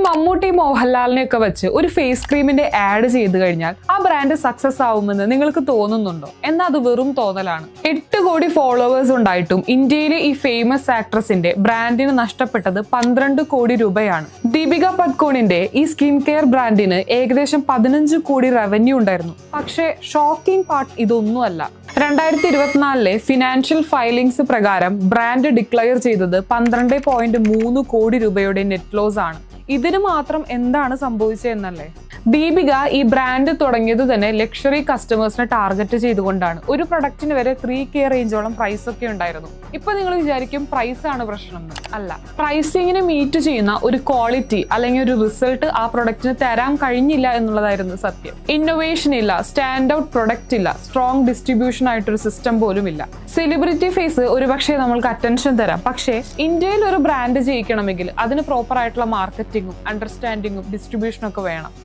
മമ്മൂട്ടി മോഹൻലാലിനെ ഒക്കെ വെച്ച് ഒരു ഫേസ് ക്രീമിന്റെ ആഡ് ചെയ്ത് കഴിഞ്ഞാൽ ആ ബ്രാൻഡ് സക്സസ് ആവുമെന്ന് നിങ്ങൾക്ക് തോന്നുന്നുണ്ടോ? എന്നാൽ അത് വെറും തോന്നലാണ്. 8 കോടി ഫോളോവേഴ്സ് ഉണ്ടായിട്ടും ഇന്ത്യയിലെ ഈ ഫേമസ് ആക്ട്രസിന്റെ ബ്രാൻഡിന് നഷ്ടപ്പെട്ടത് 12 കോടി രൂപയാണ്. ദീപിക പദുക്കോണിന്റെ ഈ സ്കിൻ കെയർ ബ്രാൻഡിന് ഏകദേശം 15 കോടി റവന്യൂ ഉണ്ടായിരുന്നു. പക്ഷേ ഷോക്കിംഗ് പാർട്ട് ഇതൊന്നുമല്ല. 2024 ഫിനാൻഷ്യൽ ഫയലിംഗ്സ് പ്രകാരം ബ്രാൻഡ് ഡിക്ലെയർ ചെയ്തത് 12.3 കോടി രൂപയുടെ നെറ്റ് ലോസ് ആണ്. ഇതിന് മാത്രം എന്താണ് സംഭവിച്ചതെന്നല്ലേ? ദീപിക ഈ ബ്രാൻഡ് തുടങ്ങിയത് തന്നെ ലക്ഷറി കസ്റ്റമേഴ്സിനെ ടാർഗറ്റ് ചെയ്തുകൊണ്ടാണ്. ഒരു പ്രൊഡക്റ്റിന് വരെ 3K റേഞ്ചോളം പ്രൈസ് ഒക്കെ ഉണ്ടായിരുന്നു. ഇപ്പൊ നിങ്ങൾ വിചാരിക്കും പ്രൈസ് ആണ് പ്രശ്നം എന്ന്. അല്ല, പ്രൈസിങ്ങിന് മീറ്റ് ചെയ്യുന്ന ഒരു ക്വാളിറ്റി അല്ലെങ്കിൽ ഒരു റിസൾട്ട് ആ പ്രൊഡക്റ്റിന് തരാൻ കഴിഞ്ഞില്ല എന്നുള്ളതായിരുന്നു സത്യം. ഇന്നോവേഷൻ ഇല്ല, സ്റ്റാൻഡ് ഔട്ട് പ്രൊഡക്റ്റ് ഇല്ല, സ്ട്രോങ് ഡിസ്ട്രിബ്യൂഷൻ ആയിട്ടൊരു സിസ്റ്റം പോലും ഇല്ല. സെലിബ്രിറ്റി ഫേസ് ഒരുപക്ഷെ നമ്മൾക്ക് അറ്റൻഷൻ തരാം, പക്ഷേ ഇന്ത്യയിൽ ഒരു ബ്രാൻഡ് ജയിക്കണമെങ്കിൽ അതിന് പ്രോപ്പർ ആയിട്ടുള്ള മാർക്കറ്റിംഗും അണ്ടർസ്റ്റാൻഡിങ്ങും ഡിസ്ട്രിബ്യൂഷനും ഒക്കെ വേണം.